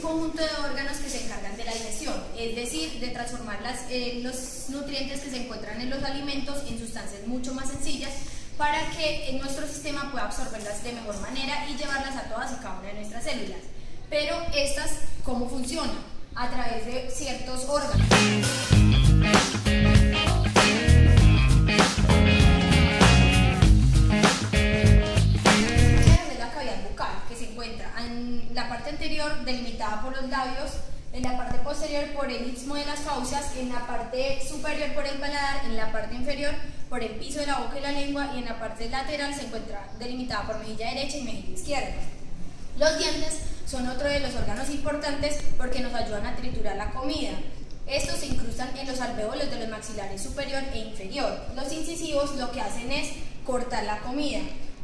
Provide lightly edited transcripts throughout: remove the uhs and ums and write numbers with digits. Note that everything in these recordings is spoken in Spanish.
Conjunto de órganos que se encargan de la digestión, es decir, de transformar los nutrientes que se encuentran en los alimentos en sustancias mucho más sencillas para que nuestro sistema pueda absorberlas de mejor manera y llevarlas a todas y cada una de nuestras células. Pero estas, ¿cómo funcionan? A través de ciertos órganos. En la parte anterior delimitada por los labios, en la parte posterior por el istmo de las fauces, en la parte superior por el paladar, en la parte inferior por el piso de la boca y la lengua, y en la parte lateral se encuentra delimitada por mejilla derecha y mejilla izquierda. Los dientes son otro de los órganos importantes porque nos ayudan a triturar la comida. Estos se incrustan en los alvéolos de los maxilares superior e inferior. Los incisivos lo que hacen es cortar la comida.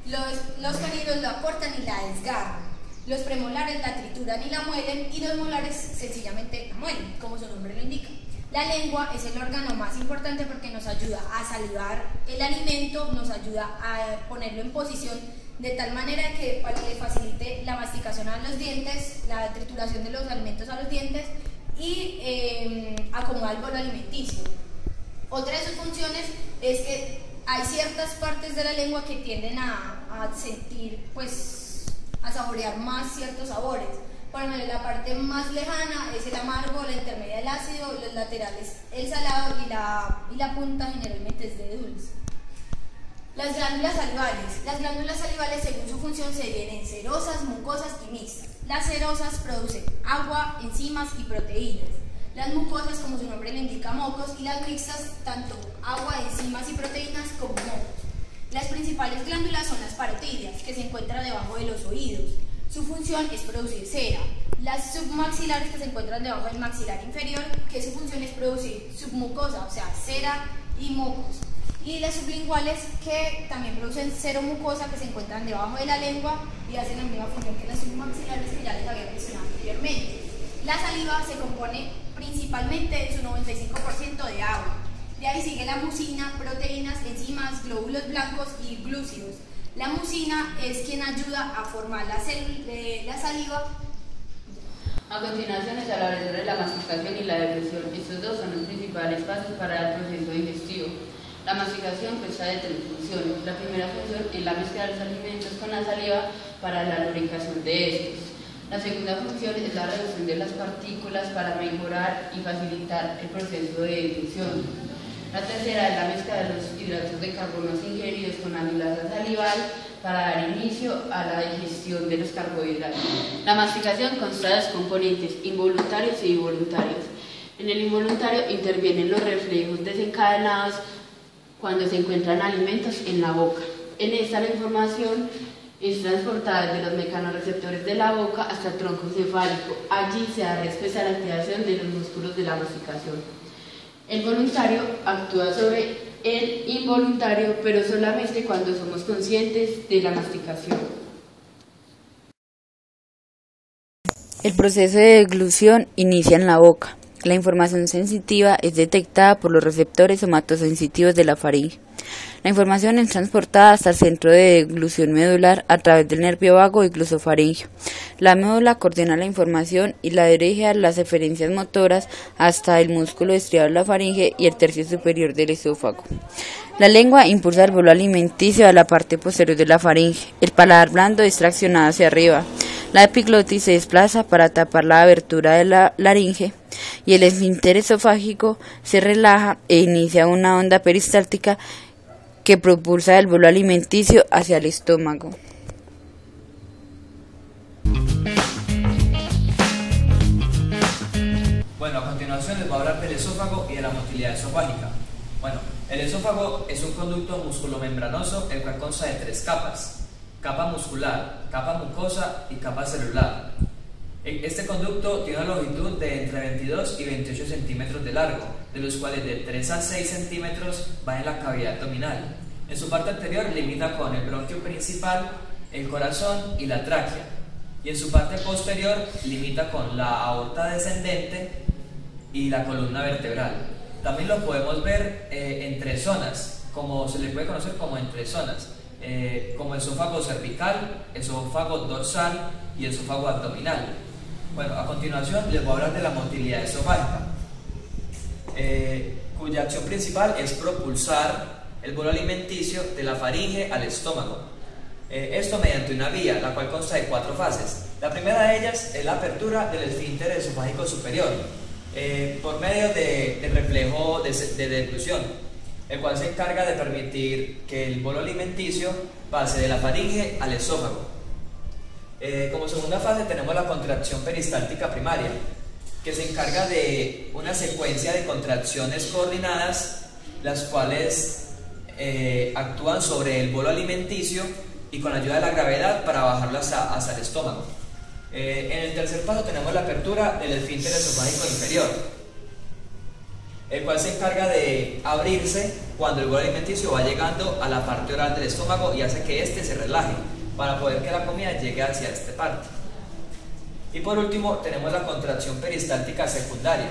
Los caninos la cortan y la desgarran. Los premolares la trituran y la muelen, y los molares sencillamente la muelen, como su nombre lo indica. La lengua es el órgano más importante porque nos ayuda a salivar el alimento, nos ayuda a ponerlo en posición de tal manera que le facilite la masticación a los dientes, la trituración de los alimentos a los dientes y acomoda el bolo alimenticio. Otra de sus funciones es que hay ciertas partes de la lengua que tienden a sentir, a saborear más ciertos sabores. Por ejemplo, la parte más lejana es el amargo, la intermedia el ácido, los laterales el salado y la punta generalmente es de dulce. Las glándulas salivales. Las glándulas salivales, según su función, se dividen en cerosas, mucosas y mixtas. Las cerosas producen agua, enzimas y proteínas. Las mucosas, como su nombre le indica, mocos, y las mixtas, tanto agua, enzimas y proteínas como mocos. Las principales glándulas son las parotidias, que se encuentran debajo de los oídos. Su función es producir cera. Las submaxilares, que se encuentran debajo del maxilar inferior, que su función es producir submucosa, o sea, cera y mocos. Y las sublinguales, que también producen seromucosa, que se encuentran debajo de la lengua y hacen la misma función que las submaxilares que ya les había mencionado anteriormente. La saliva se compone principalmente en su 95% de agua. De ahí sigue la mucina, proteínas, enzimas, glóbulos blancos y glúcidos. La mucina es quien ayuda a formar la saliva. A continuación les hablaré sobre la masticación y la deglución. Estos dos son los principales pasos para el proceso digestivo. La masticación consta de tres funciones. La primera función es la mezcla de los alimentos con la saliva para la lubricación de estos. La segunda función es la reducción de las partículas para mejorar y facilitar el proceso de deglución. La tercera es la mezcla de los hidratos de carbono ingeridos con amilasa salival para dar inicio a la digestión de los carbohidratos. La masticación consta de dos componentes, involuntarios y involuntarios. En el involuntario intervienen los reflejos desencadenados cuando se encuentran alimentos en la boca. En esta la información es transportada desde los mecanorreceptores de la boca hasta el tronco cefálico. Allí se da respuesta a la activación de los músculos de la masticación. El voluntario actúa sobre el involuntario, pero solamente cuando somos conscientes de la masticación. El proceso de deglución inicia en la boca. La información sensitiva es detectada por los receptores somatosensitivos de la faringe. La información es transportada hasta el centro de deglución medular a través del nervio vago y glosofaringeo. La médula coordina la información y la dirige a las eferencias motoras hasta el músculo estriado de la faringe y el tercio superior del esófago. La lengua impulsa el bolo alimenticio a la parte posterior de la faringe. El paladar blando es traccionado hacia arriba. La epiglotis se desplaza para tapar la abertura de la laringe y el esfínter esofágico se relaja e inicia una onda peristáltica que propulsa el bolo alimenticio hacia el estómago. Bueno, a continuación les voy a hablar del esófago y de la motilidad esofágica. Bueno, el esófago es un conducto musculomembranoso el cual consta de tres capas: capa muscular, capa mucosa y capa celular. Este conducto tiene una longitud de entre 22 y 28 centímetros de largo, de los cuales de 3 a 6 centímetros va en la cavidad abdominal. En su parte anterior limita con el bronquio principal, el corazón y la tráquea. y en su parte posterior limita con la aorta descendente y la columna vertebral. También lo podemos ver entre zonas, como se le puede conocer como entre zonas, como esófago cervical, esófago dorsal y esófago abdominal. Bueno, a continuación les voy a hablar de la motilidad esofágica, cuya acción principal es propulsar el bolo alimenticio de la faringe al estómago. Esto mediante una vía, la cual consta de 4 fases. La primera de ellas es la apertura del esfínter esofágico superior, por medio del reflejo de deglución, el cual se encarga de permitir que el bolo alimenticio pase de la faringe al esófago. Como segunda fase tenemos la contracción peristáltica primaria, que se encarga de una secuencia de contracciones coordinadas, las cuales actúan sobre el bolo alimenticio y con ayuda de la gravedad para bajarlo hasta el estómago. En el tercer paso tenemos la apertura del esfínter esofágico inferior, el cual se encarga de abrirse cuando el bolo alimenticio va llegando a la parte oral del estómago y hace que éste se relaje para poder que la comida llegue hacia esta parte. Y por último tenemos la contracción peristáltica secundaria,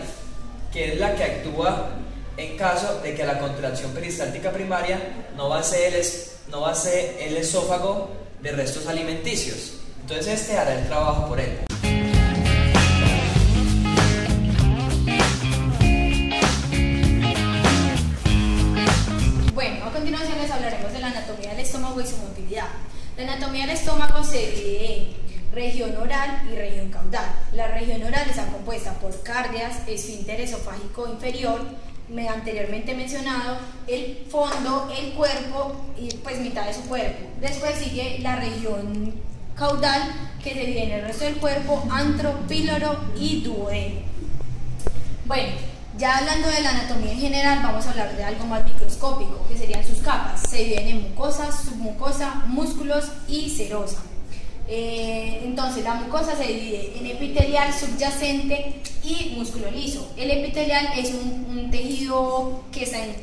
que es la que actúa en caso de que la contracción peristáltica primaria no va a ser el esófago de restos alimenticios. Entonces este hará el trabajo por él. Bueno, a continuación les hablaremos de la anatomía del estómago y su motilidad. La anatomía del estómago se divide en región oral y región caudal. La región oral está compuesta por cárdeas, esfínter esofágico inferior, anteriormente mencionado, el fondo, el cuerpo y pues mitad de su cuerpo. Después sigue la región caudal, que se divide en el resto del cuerpo, antro, píloro y duodeno. Bueno, ya hablando de la anatomía en general, vamos a hablar de algo más microscópico, que serían sus capas. Se dividen en mucosa, submucosa, músculos y serosa. Entonces la mucosa se divide en epitelial, subyacente y músculo liso. El epitelial es un tejido que está en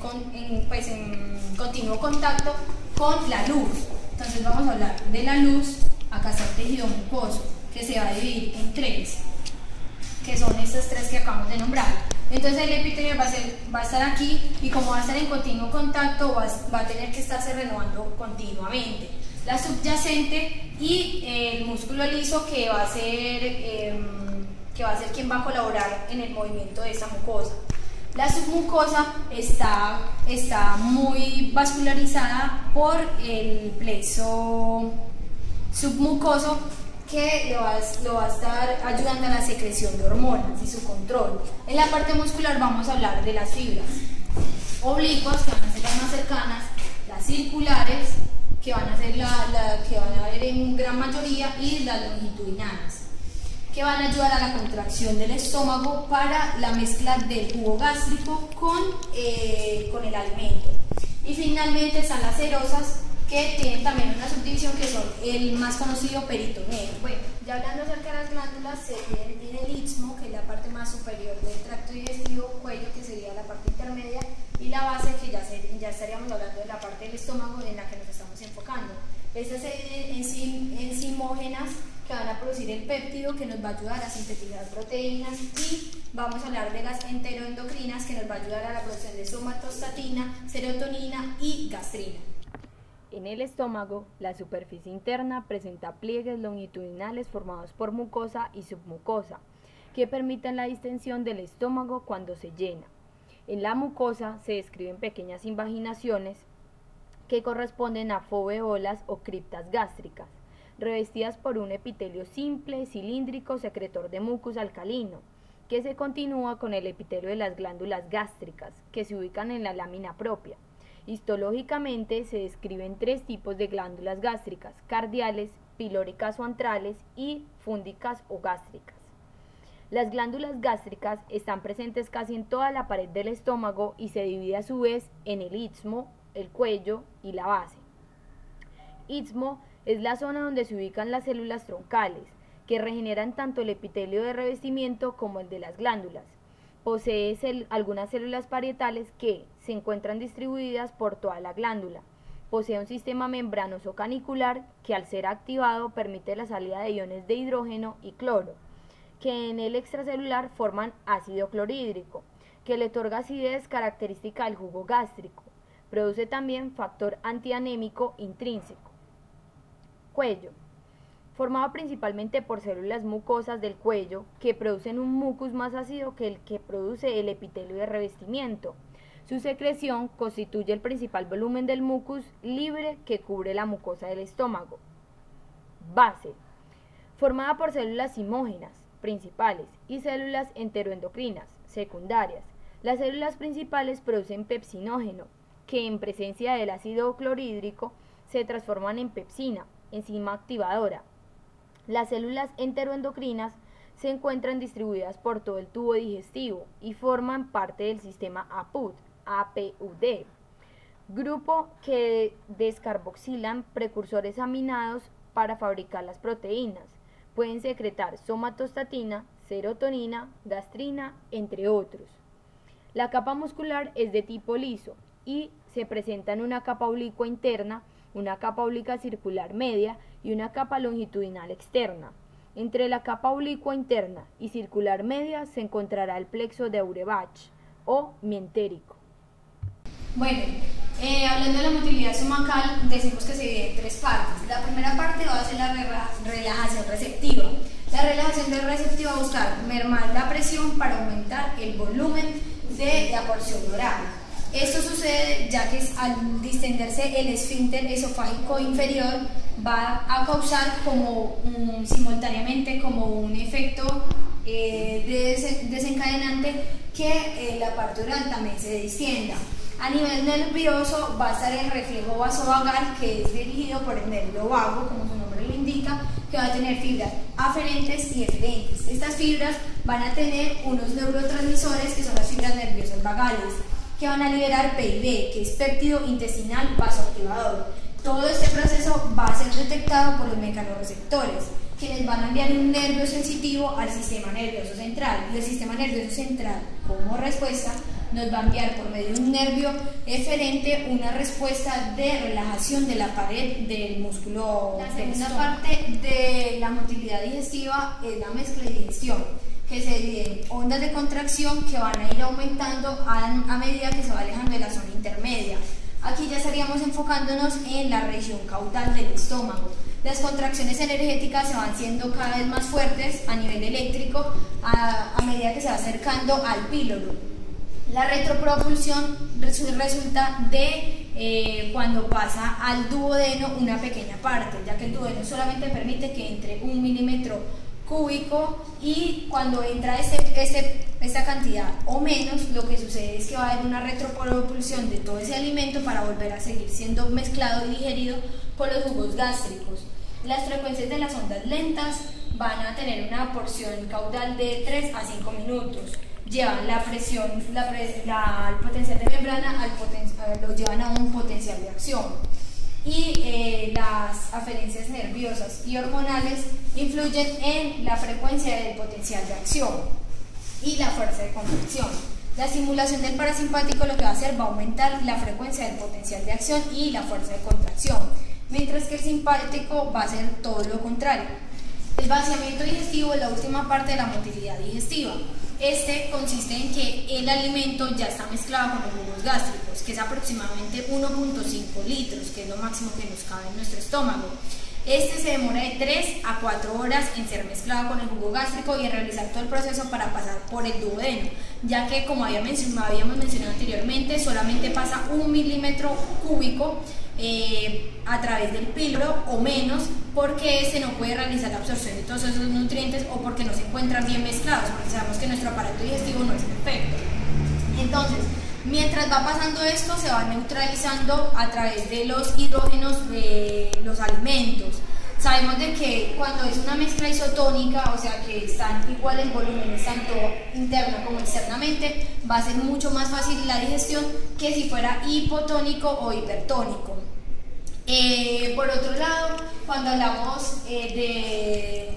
continuo contacto con la luz. Entonces vamos a hablar de la luz. Acá está el tejido mucoso, que se va a dividir en 3, que son estas 3 que acabamos de nombrar. Entonces el epitelio va a estar aquí, y como va a estar en continuo contacto, va a tener que estarse renovando continuamente. La subyacente y el músculo liso, que va a ser quien va a colaborar en el movimiento de esta mucosa. La submucosa está muy vascularizada por el plexo submucoso, que lo va a estar ayudando a la secreción de hormonas y su control. En la parte muscular vamos a hablar de las fibras oblicuas, que van a ser las más cercanas, las circulares, que van a ser que van a haber en gran mayoría, y las longitudinales, que van a ayudar a la contracción del estómago para la mezcla del jugo gástrico con el alimento. Y finalmente están las serosas, que tienen también una subdivisión, que son el más conocido peritoneo. Bueno, ya hablando acerca de las glándulas, se dividen en el istmo, que es la parte más superior del tracto digestivo, cuello, que sería la parte intermedia, y la base, que ya estaríamos hablando de la parte del estómago en la que nos estamos enfocando. Estas se dividen en enzimógenas, que van a producir el péptido, que nos va a ayudar a sintetizar proteínas, y vamos a hablar de las enteroendocrinas, que nos va a ayudar a la producción de somatostatina, serotonina y gastrina. En el estómago, la superficie interna presenta pliegues longitudinales formados por mucosa y submucosa, que permiten la distensión del estómago cuando se llena. En la mucosa se describen pequeñas invaginaciones que corresponden a foveolas o criptas gástricas, revestidas por un epitelio simple, cilíndrico, secretor de mucus alcalino, que se continúa con el epitelio de las glándulas gástricas, que se ubican en la lámina propia. Histológicamente se describen 3 tipos de glándulas gástricas: cardiales, pilóricas o antrales y fúndicas o gástricas. Las glándulas gástricas están presentes casi en toda la pared del estómago y se divide a su vez en el istmo, el cuello y la base. Istmo es la zona donde se ubican las células troncales, que regeneran tanto el epitelio de revestimiento como el de las glándulas. Posee algunas células parietales que se encuentran distribuidas por toda la glándula. posee un sistema membranoso canicular que al ser activado permite la salida de iones de hidrógeno y cloro, que en el extracelular forman ácido clorhídrico, que le otorga acidez característica al jugo gástrico. Produce también factor antianémico intrínseco. Cuello. Formado principalmente por células mucosas del cuello que producen un mucus más ácido que el que produce el epitelio de revestimiento. Su secreción constituye el principal volumen del mucus libre que cubre la mucosa del estómago. Base. Formada por células zimógenas principales y células enteroendocrinas secundarias. Las células principales producen pepsinógeno, que en presencia del ácido clorhídrico se transforman en pepsina, enzima activadora. Las células enteroendocrinas se encuentran distribuidas por todo el tubo digestivo y forman parte del sistema APUD, grupo que descarboxilan precursores aminados para fabricar las proteínas. Pueden secretar somatostatina, serotonina, gastrina, entre otros. La capa muscular es de tipo liso y se presenta en una capa oblicua interna, una capa obliqua circular media y una capa longitudinal externa. Entre la capa oblicua interna y circular media se encontrará el plexo de Auerbach o mientérico. Bueno, hablando de la motilidad estomacal, decimos que se divide en tres partes. La primera parte va a ser la relajación receptiva. La relajación receptiva va a buscar mermar la presión para aumentar el volumen de la porción oral. Esto sucede ya que al distenderse el esfínter esofágico inferior va a causar simultáneamente como un efecto desencadenante que la parte oral también se distienda. A nivel nervioso va a estar el reflejo vasovagal, que es dirigido por el nervio vago, como su nombre lo indica, que va a tener fibras aferentes y eferentes. Estas fibras van a tener unos neurotransmisores que son las fibras nerviosas vagales, que van a liberar PIB, que es péptido intestinal vasoactivador. Todo este proceso va a ser detectado por los mecanorreceptores, quienes van a enviar un nervio sensitivo al sistema nervioso central, y el sistema nervioso central, como respuesta, nos va a enviar por medio de un nervio eferente una respuesta de relajación de la pared del músculo. La segunda parte de la motilidad digestiva es la mezcla y digestión, que se divide en ondas de contracción que van a ir aumentando a medida que se va alejando de la zona intermedia. Aquí ya estaríamos enfocándonos en la región caudal del estómago. Las contracciones energéticas se van siendo cada vez más fuertes a nivel eléctrico a medida que se va acercando al píloro. La retropropulsión resulta de cuando pasa al duodeno una pequeña parte, ya que el duodeno solamente permite que entre 1 milímetro cúbico, y cuando entra esta cantidad o menos, lo que sucede es que va a haber una retropropulsión de todo ese alimento para volver a seguir siendo mezclado y digerido por los jugos gástricos. Las frecuencias de las ondas lentas van a tener una porción caudal de 3 a 5 minutos. Llevan la presión, el potencial de membrana lo llevan a un potencial de acción. Y las aferencias nerviosas y hormonales influyen en la frecuencia del potencial de acción y la fuerza de contracción. La estimulación del parasimpático lo que va a hacer va a aumentar la frecuencia del potencial de acción y la fuerza de contracción, mientras que el simpático va a hacer todo lo contrario. El vaciamiento digestivo es la última parte de la motilidad digestiva. Este consiste en que el alimento ya está mezclado con los jugos gástricos, que es aproximadamente 1.5 litros, que es lo máximo que nos cabe en nuestro estómago. Este se demora de 3 a 4 horas en ser mezclado con el jugo gástrico y en realizar todo el proceso para pasar por el duodeno, ya que, como habíamos mencionado anteriormente, solamente pasa 1 milímetro cúbico a través del píloro o menos, porque este no puede realizar la absorción de todos esos nutrientes o porque no se encuentran bien mezclados, porque sabemos que nuestro aparato digestivo no es perfecto. Entonces, mientras va pasando esto, se va neutralizando a través de los hidrógenos de los alimentos. Sabemos de que cuando es una mezcla isotónica, o sea que están iguales volúmenes tanto interna como externamente, va a ser mucho más fácil la digestión que si fuera hipotónico o hipertónico. Por otro lado, cuando hablamos a nivel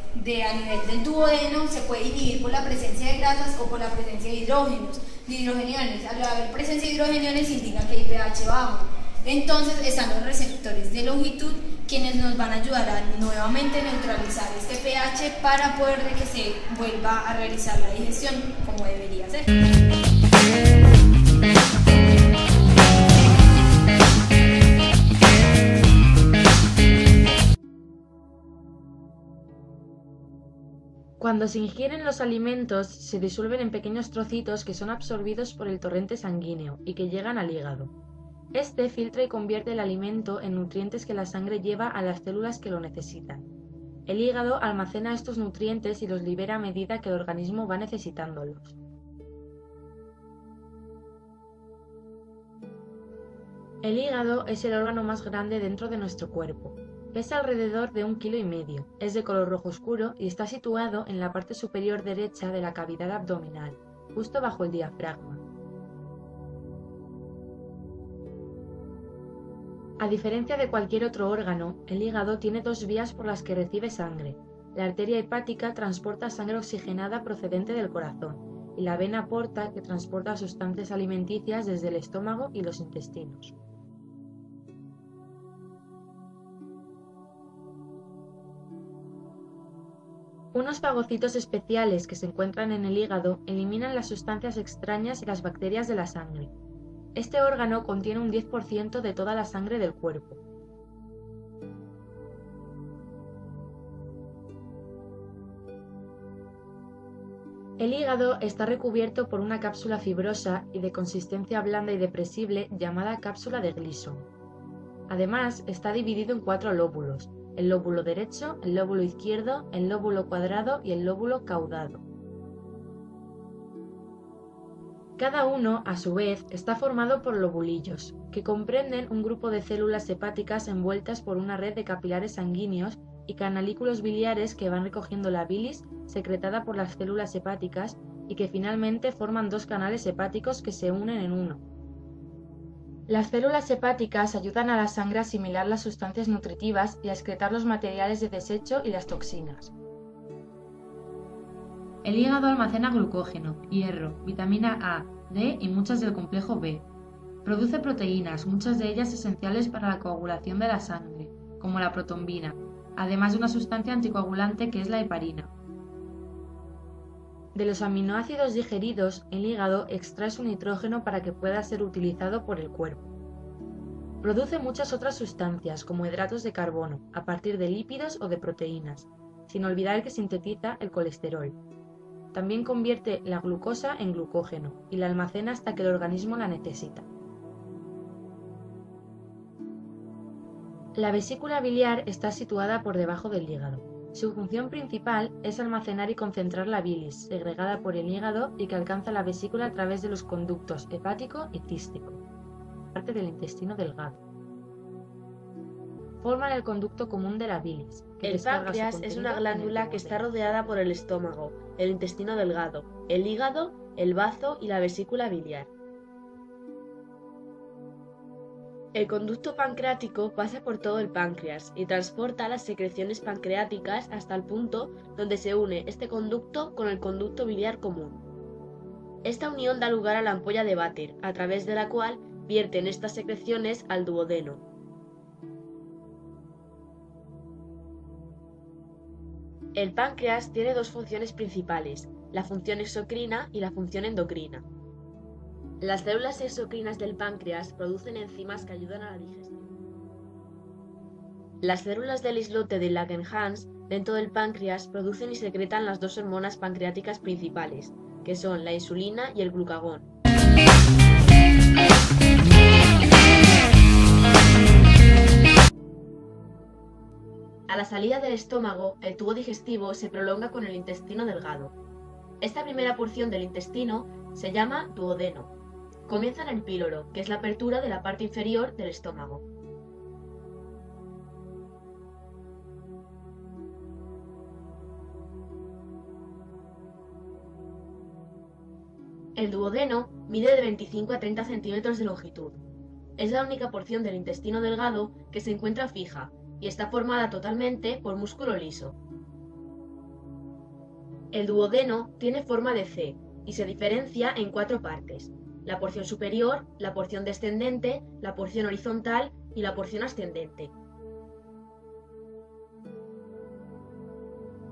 del duodeno, se puede dividir por la presencia de grasas o por la presencia de hidrogeniones. Al haber presencia de hidrogeniones indica que hay pH bajo. Entonces están los receptores de longitud, quienes nos van a ayudar a nuevamente neutralizar este pH para poder que se vuelva a realizar la digestión como debería ser. Cuando se ingieren los alimentos, se disuelven en pequeños trocitos que son absorbidos por el torrente sanguíneo y que llegan al hígado. Este filtra y convierte el alimento en nutrientes que la sangre lleva a las células que lo necesitan. El hígado almacena estos nutrientes y los libera a medida que el organismo va necesitándolos. El hígado es el órgano más grande dentro de nuestro cuerpo. Pesa alrededor de 1,5 kg, es de color rojo oscuro y está situado en la parte superior derecha de la cavidad abdominal, justo bajo el diafragma. A diferencia de cualquier otro órgano, el hígado tiene dos vías por las que recibe sangre. La arteria hepática transporta sangre oxigenada procedente del corazón y la vena porta que transporta sustancias alimenticias desde el estómago y los intestinos. Unos fagocitos especiales que se encuentran en el hígado eliminan las sustancias extrañas y las bacterias de la sangre. Este órgano contiene un 10% de toda la sangre del cuerpo. El hígado está recubierto por una cápsula fibrosa y de consistencia blanda y depresible llamada cápsula de Gleason. Además, está dividido en 4 lóbulos: el lóbulo derecho, el lóbulo izquierdo, el lóbulo cuadrado y el lóbulo caudado. Cada uno, a su vez, está formado por lobulillos, que comprenden un grupo de células hepáticas envueltas por una red de capilares sanguíneos y canalículos biliares que van recogiendo la bilis secretada por las células hepáticas y que finalmente forman 2 canales hepáticos que se unen en uno. Las células hepáticas ayudan a la sangre a asimilar las sustancias nutritivas y a excretar los materiales de desecho y las toxinas. El hígado almacena glucógeno, hierro, vitamina A, D y muchas del complejo B. Produce proteínas, muchas de ellas esenciales para la coagulación de la sangre, como la protombina, además de una sustancia anticoagulante que es la heparina. De los aminoácidos digeridos, el hígado extrae su nitrógeno para que pueda ser utilizado por el cuerpo. Produce muchas otras sustancias, como hidratos de carbono, a partir de lípidos o de proteínas, sin olvidar que sintetiza el colesterol. También convierte la glucosa en glucógeno y la almacena hasta que el organismo la necesita. La vesícula biliar está situada por debajo del hígado. Su función principal es almacenar y concentrar la bilis, segregada por el hígado y que alcanza la vesícula a través de los conductos hepático y cístico, parte del intestino delgado. Forman el conducto común de la bilis. El páncreas es una glándula que está rodeada por el estómago, el intestino delgado, el hígado, el bazo y la vesícula biliar. El conducto pancreático pasa por todo el páncreas y transporta las secreciones pancreáticas hasta el punto donde se une este conducto con el conducto biliar común. Esta unión da lugar a la ampolla de váter, a través de la cual vierten estas secreciones al duodeno. El páncreas tiene 2 funciones principales, la función exocrina y la función endocrina. Las células exocrinas del páncreas producen enzimas que ayudan a la digestión. Las células del islote de Langerhans dentro del páncreas producen y secretan las 2 hormonas pancreáticas principales, que son la insulina y el glucagón. A la salida del estómago, el tubo digestivo se prolonga con el intestino delgado. Esta primera porción del intestino se llama duodeno. Comienza en el píloro, que es la apertura de la parte inferior del estómago. El duodeno mide de 25 a 30 centímetros de longitud. Es la única porción del intestino delgado que se encuentra fija y está formada totalmente por músculo liso. El duodeno tiene forma de C y se diferencia en 4 partes. la porción superior, la porción descendente, la porción horizontal y la porción ascendente.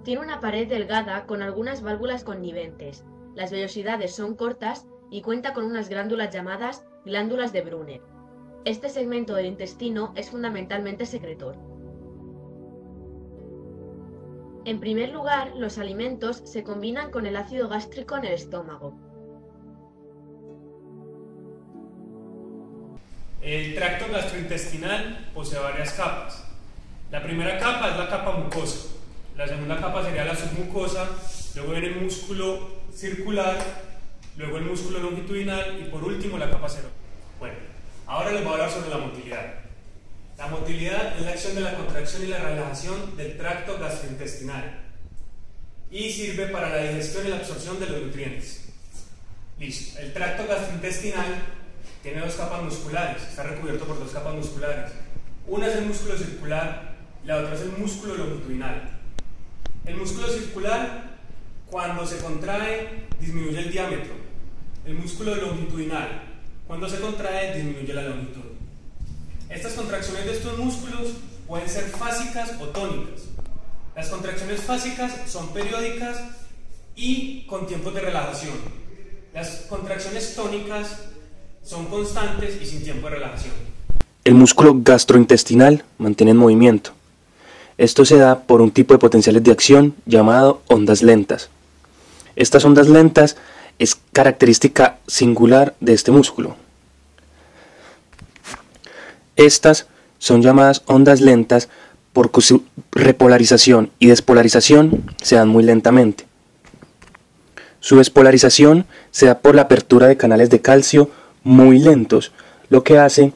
Tiene una pared delgada con algunas válvulas conniventes. Las vellosidades son cortas y cuenta con unas glándulas llamadas glándulas de Brunner. Este segmento del intestino es fundamentalmente secretor. En primer lugar, los alimentos se combinan con el ácido gástrico en el estómago. El tracto gastrointestinal posee varias capas. La primera capa es la capa mucosa. La segunda capa sería la submucosa, luego viene el músculo circular, luego el músculo longitudinal y por último la capa serosa. Bueno, ahora les voy a hablar sobre la motilidad. La motilidad es la acción de la contracción y la relajación del tracto gastrointestinal y sirve para la digestión y la absorción de los nutrientes. Listo. El tracto gastrointestinal tiene dos capas musculares, está recubierto por dos capas musculares. Una es el músculo circular y la otra es el músculo longitudinal. El músculo circular, cuando se contrae, disminuye el diámetro. El músculo longitudinal, cuando se contrae, disminuye la longitud. Estas contracciones de estos músculos pueden ser fásicas o tónicas. Las contracciones fásicas son periódicas y con tiempos de relajación. Las contracciones tónicas son constantes y sin tiempo de relajación. El músculo gastrointestinal mantiene en movimiento. Esto se da por un tipo de potenciales de acción llamado ondas lentas. Estas ondas lentas es característica singular de este músculo. Estas son llamadas ondas lentas porque su repolarización y despolarización se dan muy lentamente. Su despolarización se da por la apertura de canales de calcio muy lentos, lo que hace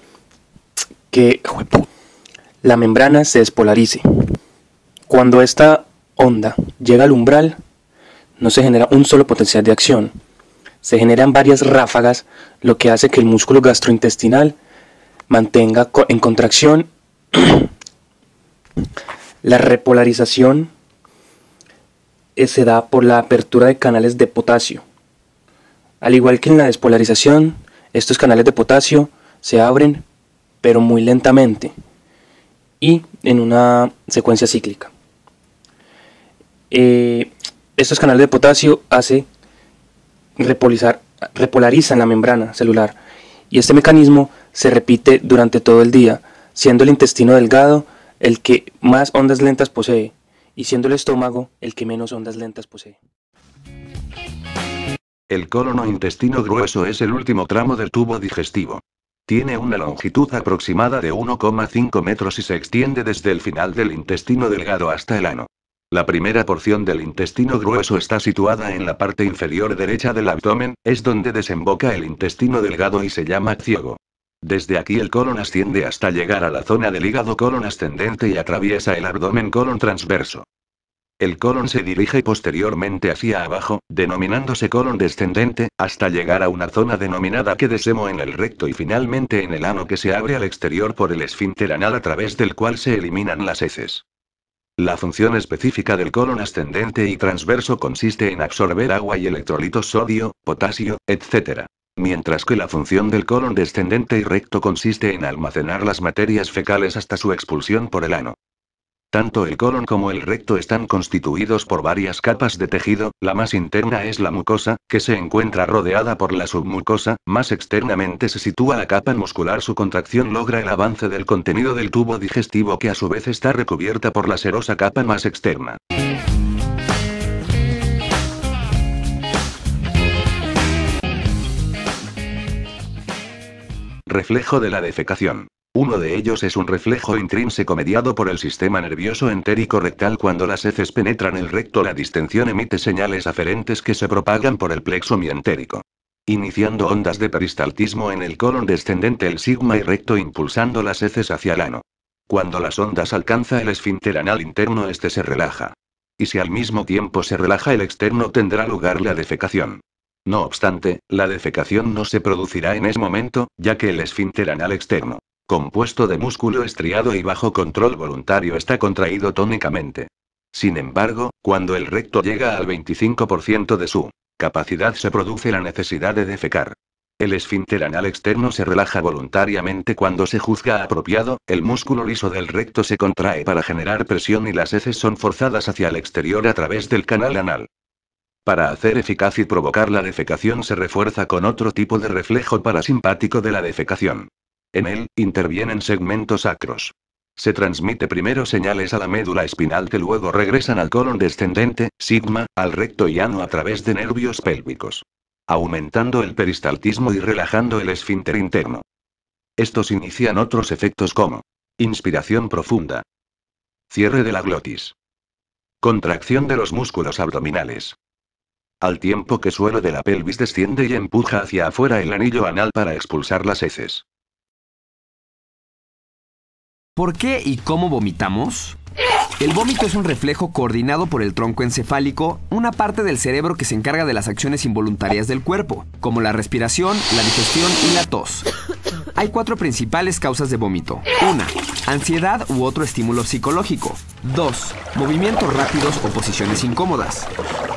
que la membrana se despolarice. Cuando esta onda llega al umbral, no se genera un solo potencial de acción, se generan varias ráfagas, lo que hace que el músculo gastrointestinal mantenga en contracción. La repolarización se da por la apertura de canales de potasio. Al igual que en la despolarización, estos canales de potasio se abren, pero muy lentamente y en una secuencia cíclica. Estos canales de potasio repolarizan la membrana celular y este mecanismo se repite durante todo el día, siendo el intestino delgado el que más ondas lentas posee y siendo el estómago el que menos ondas lentas posee. El colon o intestino grueso es el último tramo del tubo digestivo. Tiene una longitud aproximada de 1,5 metros y se extiende desde el final del intestino delgado hasta el ano. La primera porción del intestino grueso está situada en la parte inferior derecha del abdomen, es donde desemboca el intestino delgado y se llama ciogo. Desde aquí el colon asciende hasta llegar a la zona del hígado colon ascendente y atraviesa el abdomen colon transverso. El colon se dirige posteriormente hacia abajo, denominándose colon descendente, hasta llegar a una zona denominada quedesemo en el recto y finalmente en el ano que se abre al exterior por el esfínter anal a través del cual se eliminan las heces. La función específica del colon ascendente y transverso consiste en absorber agua y electrolitos sodio, potasio, etc. Mientras que la función del colon descendente y recto consiste en almacenar las materias fecales hasta su expulsión por el ano. Tanto el colon como el recto están constituidos por varias capas de tejido, la más interna es la mucosa, que se encuentra rodeada por la submucosa, más externamente se sitúa la capa muscular. Su contracción logra el avance del contenido del tubo digestivo que a su vez está recubierta por la serosa capa más externa. Reflejo de la defecación. Uno de ellos es un reflejo intrínseco mediado por el sistema nervioso entérico rectal. Cuando las heces penetran el recto, la distensión emite señales aferentes que se propagan por el plexo mientérico, iniciando ondas de peristaltismo en el colon descendente, el sigma y recto, impulsando las heces hacia el ano. Cuando las ondas alcanzan el esfínter anal interno, este se relaja. Y si al mismo tiempo se relaja el externo, tendrá lugar la defecación. No obstante, la defecación no se producirá en ese momento, ya que el esfínter anal externo, compuesto de músculo estriado y bajo control voluntario, está contraído tónicamente. Sin embargo, cuando el recto llega al 25% de su capacidad, se produce la necesidad de defecar. El esfínter anal externo se relaja voluntariamente cuando se juzga apropiado, el músculo liso del recto se contrae para generar presión y las heces son forzadas hacia el exterior a través del canal anal. Para hacer eficaz y provocar la defecación se refuerza con otro tipo de reflejo parasimpático de la defecación. En él, intervienen segmentos sacros. Se transmite primero señales a la médula espinal que luego regresan al colon descendente, sigma, al recto y ano a través de nervios pélvicos, aumentando el peristaltismo y relajando el esfínter interno. Estos inician otros efectos como inspiración profunda, cierre de la glotis, contracción de los músculos abdominales, al tiempo que suelo de la pelvis desciende y empuja hacia afuera el anillo anal para expulsar las heces. ¿Por qué y cómo vomitamos? El vómito es un reflejo coordinado por el tronco encefálico, una parte del cerebro que se encarga de las acciones involuntarias del cuerpo, como la respiración, la digestión y la tos. Hay 4 principales causas de vómito. 1. Ansiedad u otro estímulo psicológico. 2. Movimientos rápidos o posiciones incómodas.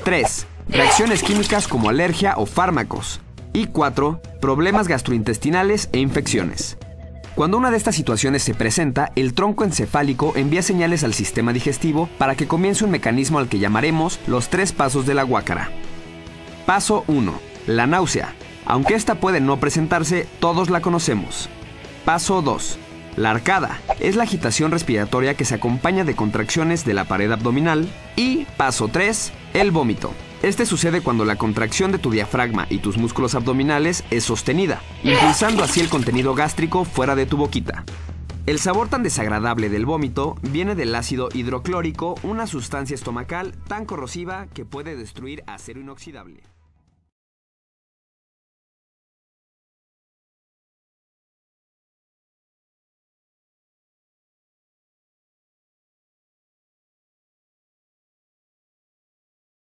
3. Reacciones químicas como alergia o fármacos. Y 4. Problemas gastrointestinales e infecciones. Cuando una de estas situaciones se presenta, el tronco encefálico envía señales al sistema digestivo para que comience un mecanismo al que llamaremos los 3 pasos de la guácara. Paso 1. La náusea. Aunque esta puede no presentarse, todos la conocemos. Paso 2. La arcada. Es la agitación respiratoria que se acompaña de contracciones de la pared abdominal. Y paso 3. El vómito. Este sucede cuando la contracción de tu diafragma y tus músculos abdominales es sostenida, impulsando así el contenido gástrico fuera de tu boquita. El sabor tan desagradable del vómito viene del ácido hidroclórico, una sustancia estomacal tan corrosiva que puede destruir acero inoxidable.